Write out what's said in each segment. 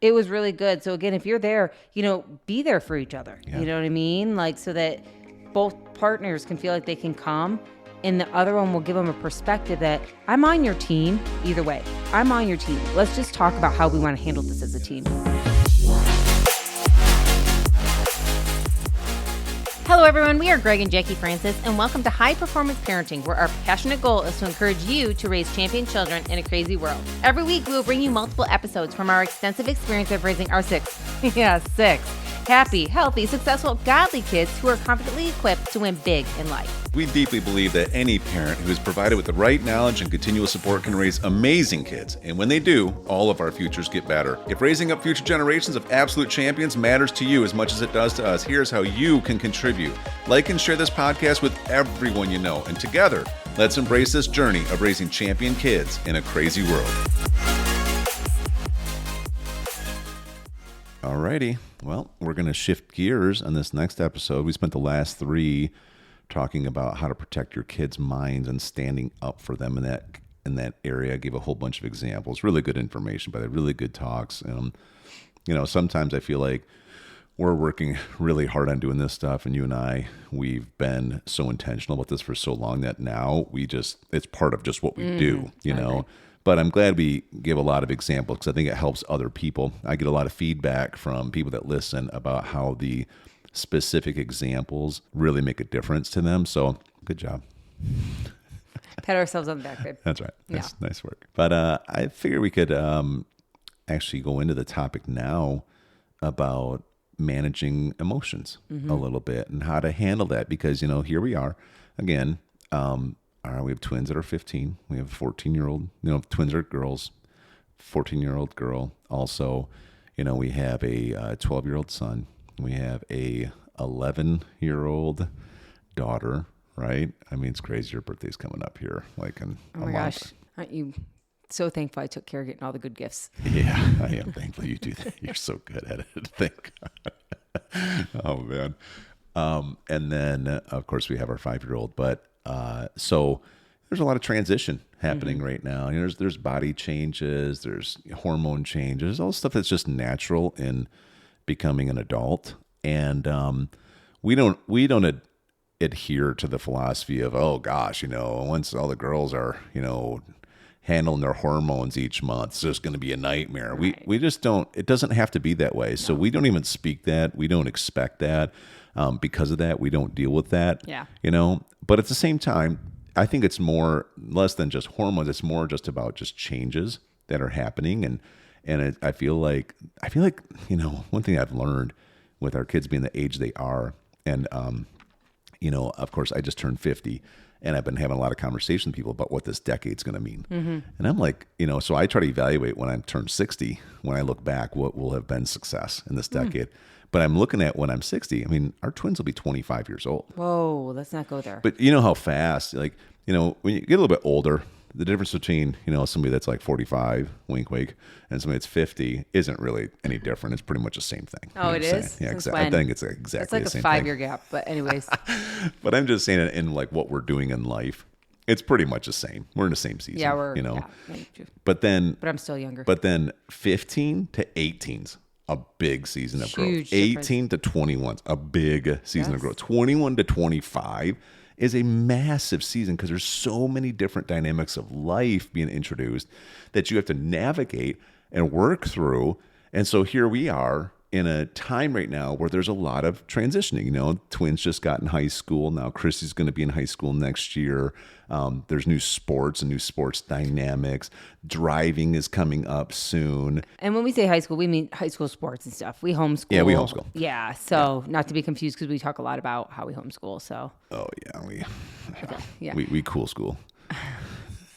It was really good. So again, if you're there, be there for each other. Yeah. You know what I mean? Like, so that both partners can feel like they can come, and the other one will give them a perspective that I'm on your team either way. I'm on your team. Let's just talk about how we want to handle this as a team. Hello, everyone. We are Greg and Jacquie Francis, and welcome to High Performance Parenting, where our passionate goal is to encourage you to raise champion children in a crazy world. Every week, we will bring you multiple episodes from our extensive experience of raising our six happy, healthy, successful, godly kids who are confidently equipped to win big in life. We deeply believe that any parent who is provided with the right knowledge and continual support can raise amazing kids. And when they do, all of our futures get better. If raising up future generations of absolute champions matters to you as much as it does to us, here's how you can contribute. Like and share this podcast with everyone you know. And together, let's embrace this journey of raising champion kids in a crazy world. Alrighty. Well, we're going to shift gears on this next episode. We spent the last 3 talking about how to protect your kids' minds and standing up for them in that area. I gave a whole bunch of examples. Really good information, but really good talks. Sometimes I feel like we're working really hard on doing this stuff, and you and I, we've been so intentional about this for so long that now it's part of just what we do, you know. Okay. But I'm glad we give a lot of examples because I think it helps other people. I get a lot of feedback from people that listen about how the specific examples really make a difference to them. So good job. Pat ourselves on the back, babe. That's right. Yeah. Nice work. But I figure we could actually go into the topic now about managing emotions a little bit and how to handle that. Because, here we are again. We have twins that are 15. We have a 14-year-old. Twins are girls. 14-year-old girl. Also, we have a 12-year-old son. We have a 11-year-old daughter. Right? I mean, it's crazy. Your birthday's coming up here, like in a month. Gosh, aren't you so thankful I took care of getting all the good gifts? Yeah, I am thankful you do that. You're so good at it. Thank God. Oh man. And then of course we have our 5-year-old, but so there's a lot of transition happening right now. There's body changes, there's hormone changes, all stuff that's just natural in becoming an adult. And we don't adhere to the philosophy of, oh gosh, once all the girls are, handling their hormones each month, it's just going to be a nightmare. Right. We just don't, it doesn't have to be that way. No. So we don't even speak that. We don't expect that. Because of that, we don't deal with that. Yeah. But at the same time, I think it's less than just hormones. It's more just about just changes that are happening. And I feel like, one thing I've learned with our kids being the age they are, and, of course I just turned 50 and I've been having a lot of conversations with people about what this decade's going to mean. Mm-hmm. And I'm like, so I try to evaluate when I turn 60, when I look back, what will have been success in this decade. But I'm looking at when I'm 60, I mean, our twins will be 25 years old. Whoa, let's not go there. But you know how fast, when you get a little bit older, the difference between, somebody that's like 45, wink, wink, and somebody that's 50 isn't really any different. It's pretty much the same thing. Oh, it is? Yeah, exactly. I think it's exactly the same thing. It's like a 5-year gap, but anyways. But I'm just saying it in like what we're doing in life. It's pretty much the same. We're in the same season. Yeah, But I'm still younger. But then 15 to 18's a big season of growth. 18 to 21's a big season of growth. 21 to 25 is a massive season because there's so many different dynamics of life being introduced that you have to navigate and work through. And so here we are in a time right now where there's a lot of transitioning. Twins just got in high school. Now Chrissy's going to be in high school next year. There's new sports and new sports dynamics. Driving is coming up soon. And when we say high school, we mean high school sports and stuff. We homeschool. Yeah, we homeschool. Yeah, so not to be confused because we talk a lot about how we homeschool. So. Oh yeah, we cool school.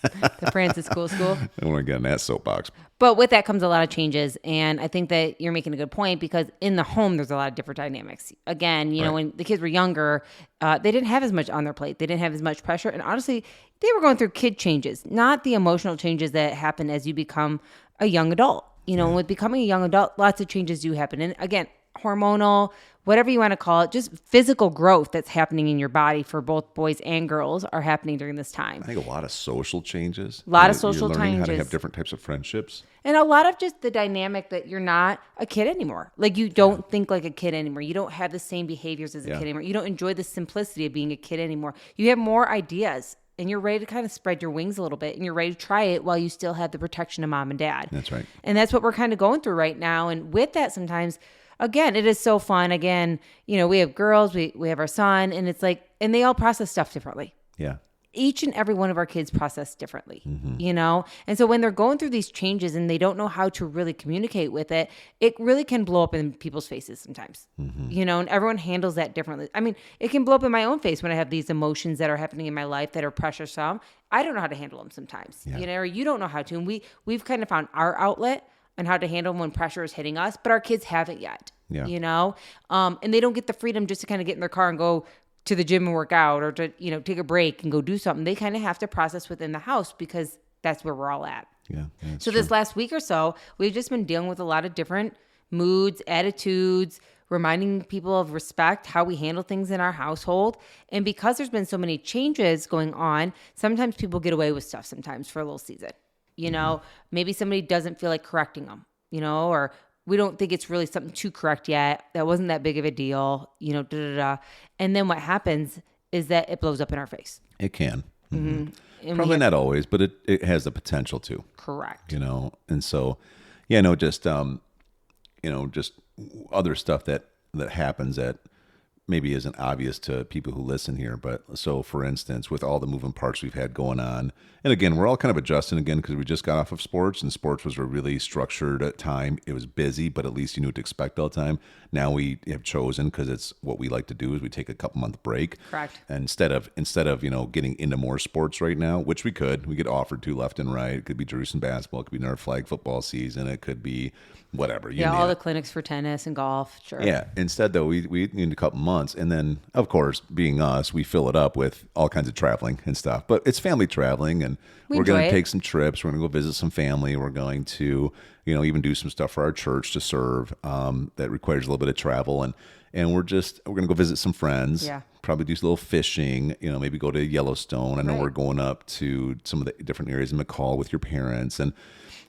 The Francis school. I don't want to get in that soapbox. But with that comes a lot of changes. And I think that you're making a good point because in the home, there's a lot of different dynamics. Again, when the kids were younger, they didn't have as much on their plate. They didn't have as much pressure. And honestly, they were going through kid changes, not the emotional changes that happen as you become a young adult. With becoming a young adult, lots of changes do happen. And again, hormonal, whatever you want to call it, just physical growth that's happening in your body for both boys and girls are happening during this time. I think a lot of social changes. A lot of social You're learning changes. how to have different types of friendships. And a lot of just the dynamic that you're not a kid anymore. Like you don't think like a kid anymore. You don't have the same behaviors as a kid anymore. You don't enjoy the simplicity of being a kid anymore. You have more ideas and you're ready to kind of spread your wings a little bit and you're ready to try it while you still have the protection of mom and dad. That's right. And that's what we're kind of going through right now. And with that, sometimes, again, it is so fun. Again, we have girls, we have our son, and it's like, and they all process stuff differently. Yeah. Each and every one of our kids process differently, And so when they're going through these changes and they don't know how to really communicate with it, it really can blow up in people's faces sometimes, and everyone handles that differently. I mean, it can blow up in my own face when I have these emotions that are happening in my life that are pressuresome. I don't know how to handle them sometimes, or you don't know how to. And we've kind of found our outlet and how to handle them when pressure is hitting us, but our kids haven't yet, and they don't get the freedom just to kind of get in their car and go to the gym and work out or to, take a break and go do something. They kind of have to process within the house because that's where we're all at. Yeah. So this last week or so, we've just been dealing with a lot of different moods, attitudes, reminding people of respect, how we handle things in our household. And because there's been so many changes going on, sometimes people get away with stuff sometimes for a little season. Maybe somebody doesn't feel like correcting them, or we don't think it's really something to correct yet. That wasn't that big of a deal, And then what happens is that it blows up in our face. It can. Probably not always, but it has the potential to. Correct. And so, just other stuff that happens that maybe isn't obvious to people who listen here. But so, for instance, with all the moving parts we've had going on, and again, we're all kind of adjusting again because we just got off of sports, and sports was a really structured time. It was busy, but at least you knew what to expect all the time. Now we have chosen, because it's what we like to do, is we take a couple month break. Correct. And instead of getting into more sports right now, which we get offered to left and right. It could be Jerusalem basketball, it could be North Flag football season, it could be whatever. All the clinics for tennis and golf. Sure. Yeah. Instead, though, we need a couple months, and then, of course, being us, we fill it up with all kinds of traveling and stuff. But it's family traveling, and we're going to take some trips. We're going to go visit some family. We're going to, even do some stuff for our church to serve that requires a little bit of travel, and we're going to go visit some friends. Yeah. Probably do a little fishing. Maybe go to Yellowstone. I know we're going up to some of the different areas in McCall with your parents, and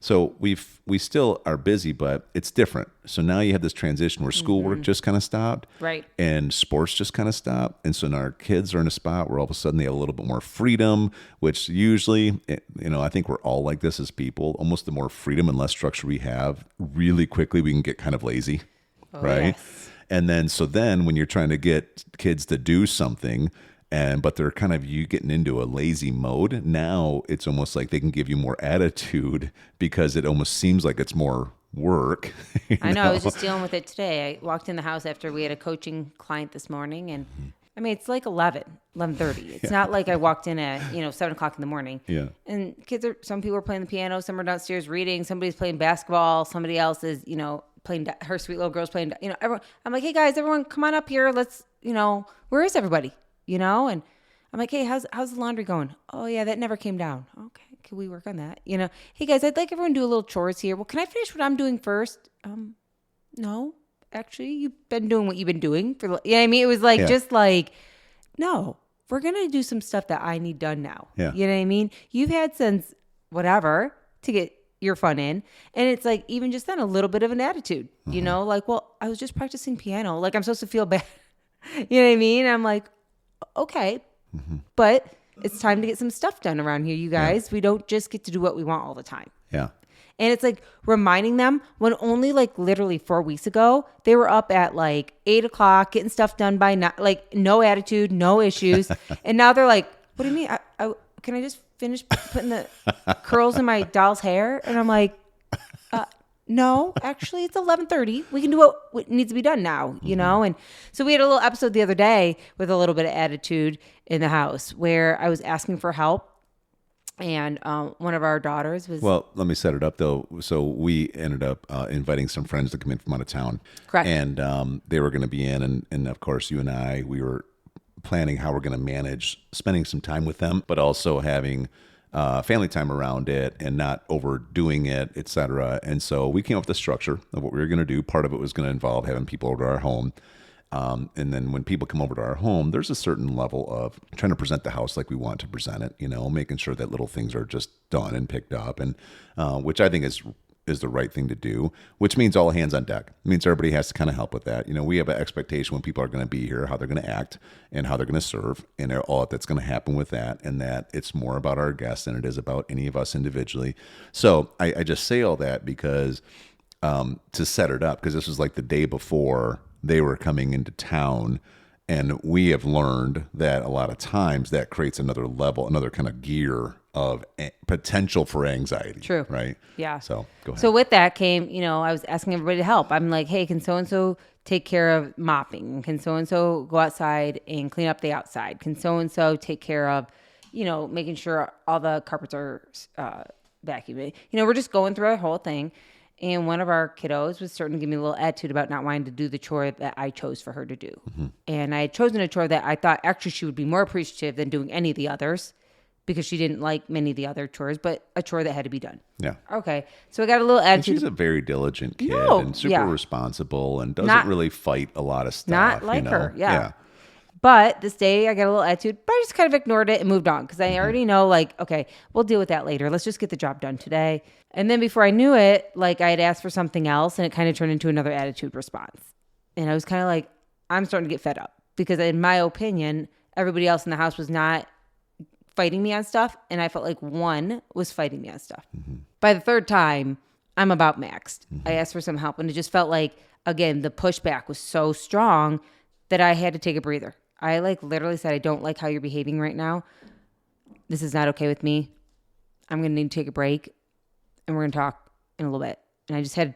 so we still are busy, but it's different. So now you have this transition where schoolwork just kind of stopped, right? And sports just kind of stopped, and so now our kids are in a spot where all of a sudden they have a little bit more freedom. Which usually, I think we're all like this as people. Almost the more freedom and less structure we have, really quickly we can get kind of lazy, right? Yes. And then when you're trying to get kids to do something, but they're kind of you getting into a lazy mode. Now it's almost like they can give you more attitude because it almost seems like it's more work. I know. I was just dealing with it today. I walked in the house after we had a coaching client this morning, and I mean, it's like 11:30. It's not like I walked in at 7 o'clock in the morning. Yeah. And some people are playing the piano, some are downstairs reading, somebody's playing basketball, somebody else is playing. Her sweet little girl's playing. Everyone. I'm like, hey guys, everyone, come on up here. Let's where is everybody? And I'm like, hey, how's the laundry going? Oh yeah, that never came down. Okay, can we work on that? Hey guys, I'd like everyone to do a little chores here. Well, can I finish what I'm doing first? No, actually, you've been doing what you've been doing for. I mean, it was like just like, no, we're gonna do some stuff that I need done now. Yeah. You know what I mean? You've had since whatever to get your fun in, and it's like even just then a little bit of an attitude. Like, well, I was just practicing piano. Like I'm supposed to feel bad. You know what I mean? I'm like, okay, but it's time to get some stuff done around here, you guys. Yeah. We don't just get to do what we want all the time. Yeah. And it's like reminding them when only like literally 4 weeks ago, they were up at like 8 o'clock getting stuff done by like no attitude, no issues. And now they're like, what do you mean? Can I just finish putting the curls in my doll's hair? And I'm like, no, actually, it's 11:30. We can do what needs to be done now, And so we had a little episode the other day with a little bit of attitude in the house where I was asking for help, and one of our daughters was. Well, let me set it up though. So we ended up inviting some friends to come in from out of town. Correct. And they were going to be in, and of course, you and I, we were planning how we're going to manage spending some time with them, but also having family time around it and not overdoing it, etc. And so we came up with a structure of what we were going to do. Part of it was going to involve having people over to our home. And then when people come over to our home, there's a certain level of trying to present the house like we want to present it, making sure that little things are just done and picked up, and which I think is the right thing to do, which means all hands on deck. It means everybody has to kind of help with that. We have an expectation when people are going to be here, how they're going to act and how they're going to serve, and all that's going to happen with that, and that it's more about our guests than it is about any of us individually. So I just say all that because to set it up, because this was like the day before they were coming into town, and we have learned that a lot of times that creates another level, another kind of gear of potential for anxiety. True. Right? Yeah. So go ahead. So with that came, I was asking everybody to help. I'm like, hey, can so-and-so take care of mopping? Can so-and-so go outside and clean up the outside? Can so-and-so take care of, making sure all the carpets are vacuumed? We're just going through our whole thing. And one of our kiddos was starting to give me a little attitude about not wanting to do the chore that I chose for her to do. Mm-hmm. And I had chosen a chore that I thought actually she would be more appreciative than doing any of the others, because she didn't like many of the other chores, but a chore that had to be done. Yeah. Okay. So I got a little attitude. And she's a very diligent kid and super responsible and doesn't really fight a lot of stuff. Not like her. Yeah. But this day I got a little attitude, but I just kind of ignored it and moved on because I already know, okay, we'll deal with that later. Let's just get the job done today. And then before I knew it, I had asked for something else and it kind of turned into another attitude response. And I was kind of like, I'm starting to get fed up because in my opinion, everybody else in the house was not fighting me on stuff. And I felt like one was fighting me on stuff. Mm-hmm. By the third time, I'm about maxed. Mm-hmm. I asked for some help and it just felt like, again, the pushback was so strong that I had to take a breather. I literally said, I don't like how you're behaving right now. This is not okay with me. I'm going to need to take a break and we're going to talk in a little bit. And I just had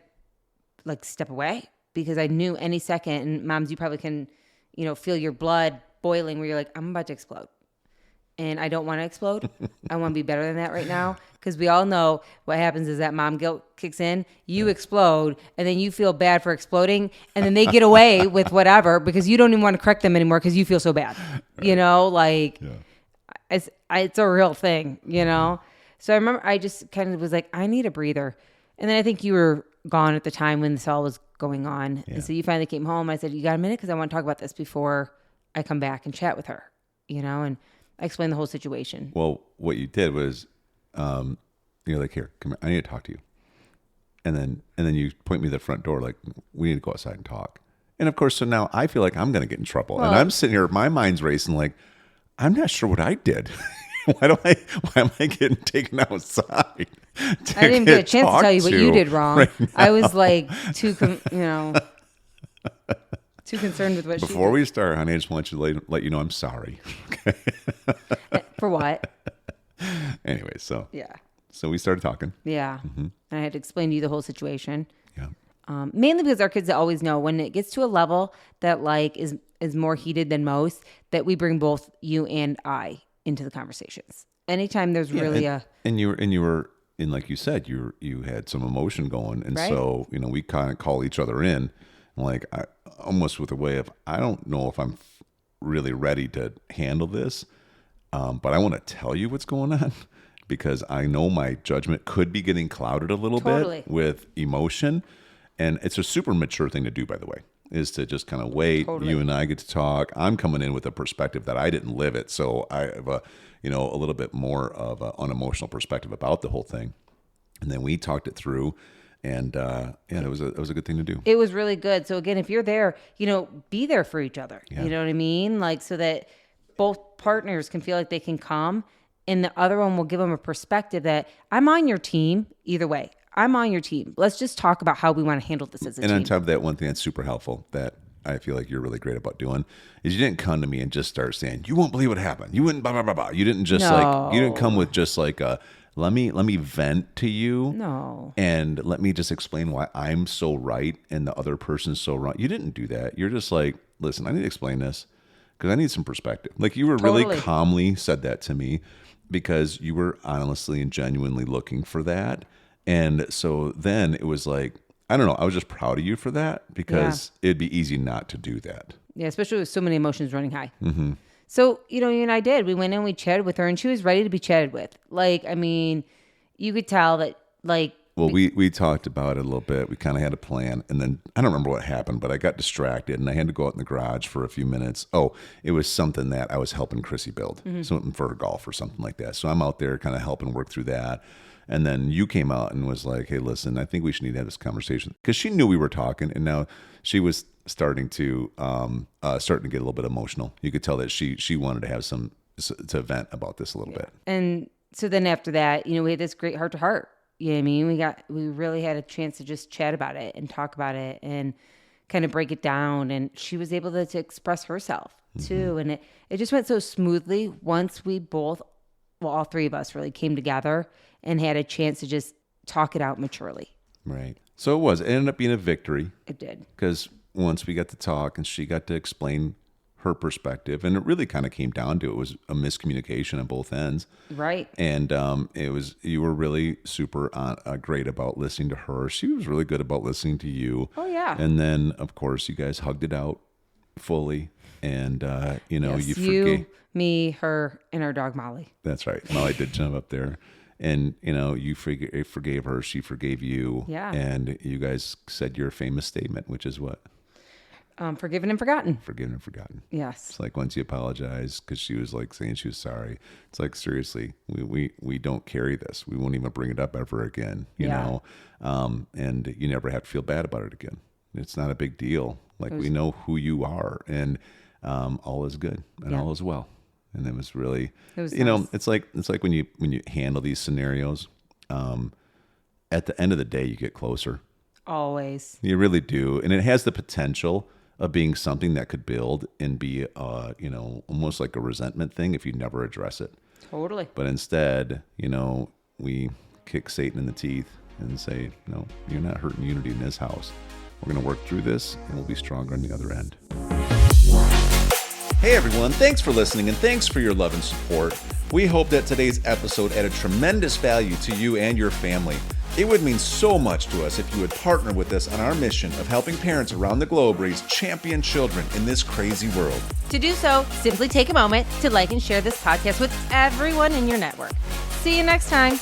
step away because I knew any second, and moms, you probably can, feel your blood boiling where you're like, I'm about to explode. And I don't want to explode. I want to be better than that right now. Because we all know what happens is that mom guilt kicks in, you explode, and then you feel bad for exploding, and then they get away with whatever because you don't even want to correct them anymore because you feel so bad. It's a real thing, So I remember I just kind of was like, I need a breather. And then I think you were gone at the time when this all was going on. Yeah. And so you finally came home. I said, you got a minute? Because I want to talk about this before I come back and chat with her, and I explained the whole situation. Well, what you did was, you're like, here, come here, I need to talk to you. And then you point me to the front door, like, we need to go outside and talk. And of course, so now I feel like I'm going to get in trouble. Well, and I'm sitting here, my mind's racing, like, I'm not sure what I did. Why am I getting taken outside? I didn't even get a chance to tell you what you did wrong. Right, I was too concerned with what she did. Before we start, honey, I just want you to let you know I'm sorry. Okay. For what? Anyway, so yeah. So we started talking. Yeah. Mm-hmm. And I had to explain to you the whole situation. Yeah. Mainly because our kids always know when it gets to a level that is more heated than most, that we bring both you and I into the conversations. Anytime there's and you were in, like you said, you had some emotion going, and right. So we kind of call each other in, I almost with a way of, I don't know if I'm really ready to handle this, but I want to tell you what's going on because I know my judgment could be getting clouded a little bit with emotion, and it's a super mature thing to do, by the way. Is to just kind of wait. Totally. You and I get to talk. I'm coming in with a perspective that I didn't live it, so I have a little bit more of an unemotional perspective about the whole thing. And then we talked it through, and it was a good thing to do. It was really good. So again, if you're there, be there for each other. Yeah. You know what I mean? So that both partners can feel like they can come, and the other one will give them a perspective that I'm on your team either way. I'm on your team. Let's just talk about how we want to handle this as a team. And on top of that, one thing that's super helpful that I feel like you're really great about doing is you didn't come to me and just start saying, you won't believe what happened. You wouldn't blah, blah, blah, blah. You didn't just you didn't come with just let me vent to you. No. And let me just explain why I'm so right and the other person's so wrong. You didn't do that. You're just like, listen, I need to explain this because I need some perspective. You were really calmly said that to me because you were honestly and genuinely looking for that. And so then it was I don't know, I was just proud of you for that because it'd be easy not to do that. Yeah, especially with so many emotions running high. Mm-hmm. So, you and I did. We went in, we chatted with her, and she was ready to be chatted with. Like, I mean, you could tell that, like... Well, we talked about it a little bit. We kind of had a plan. And then, I don't remember what happened, but I got distracted, and I had to go out in the garage for a few minutes. Oh, it was something that I was helping Chrissy build. Something for her golf or something like that. So I'm out there kind of helping work through that. And then you came out and was like, hey, listen, I think we should need to have this conversation. Because she knew we were talking, and now she was starting to get a little bit emotional. You could tell that she wanted to have to vent about this a little bit. And so then after that, we had this great heart-to-heart. You know what I mean? We really had a chance to just chat about it and talk about it and kind of break it down. And she was able to express herself too. And it just went so smoothly once we both, all three of us really came together and had a chance to just talk it out maturely. Right. So it ended up being a victory. It did. Because once we got to talk and she got to explain her perspective, and it really kind of came down to it was a miscommunication on both ends. Right. And you were really super great about listening to her. She was really good about listening to you. Oh, yeah. And then, of course, you guys hugged it out fully. And, yes, you forgave. Me, her, and our dog, Molly. That's right. Molly did jump up there. And, you forgave her. She forgave you. Yeah. And you guys said your famous statement, which is what? Forgiven and forgotten. Forgiven and forgotten. Yes. It's like once you apologize, because she was like saying she was sorry. It's like, seriously, we don't carry this. We won't even bring it up ever again, you know? And you never have to feel bad about it again. It's not a big deal. Like we know who you are, and all is good and all is well. And it was really, nice. it's like when you handle these scenarios, at the end of the day, you get closer. Always. You really do. And it has the potential of being something that could build and be, almost like a resentment thing if you never address it. Totally. But instead, we kick Satan in the teeth and say, no, you're not hurting unity in this house. We're going to work through this, and we'll be stronger on the other end. Hey, everyone. Thanks for listening, and thanks for your love and support. We hope that today's episode added tremendous value to you and your family. It would mean so much to us if you would partner with us on our mission of helping parents around the globe raise champion children in this crazy world. To do so, simply take a moment to like and share this podcast with everyone in your network. See you next time.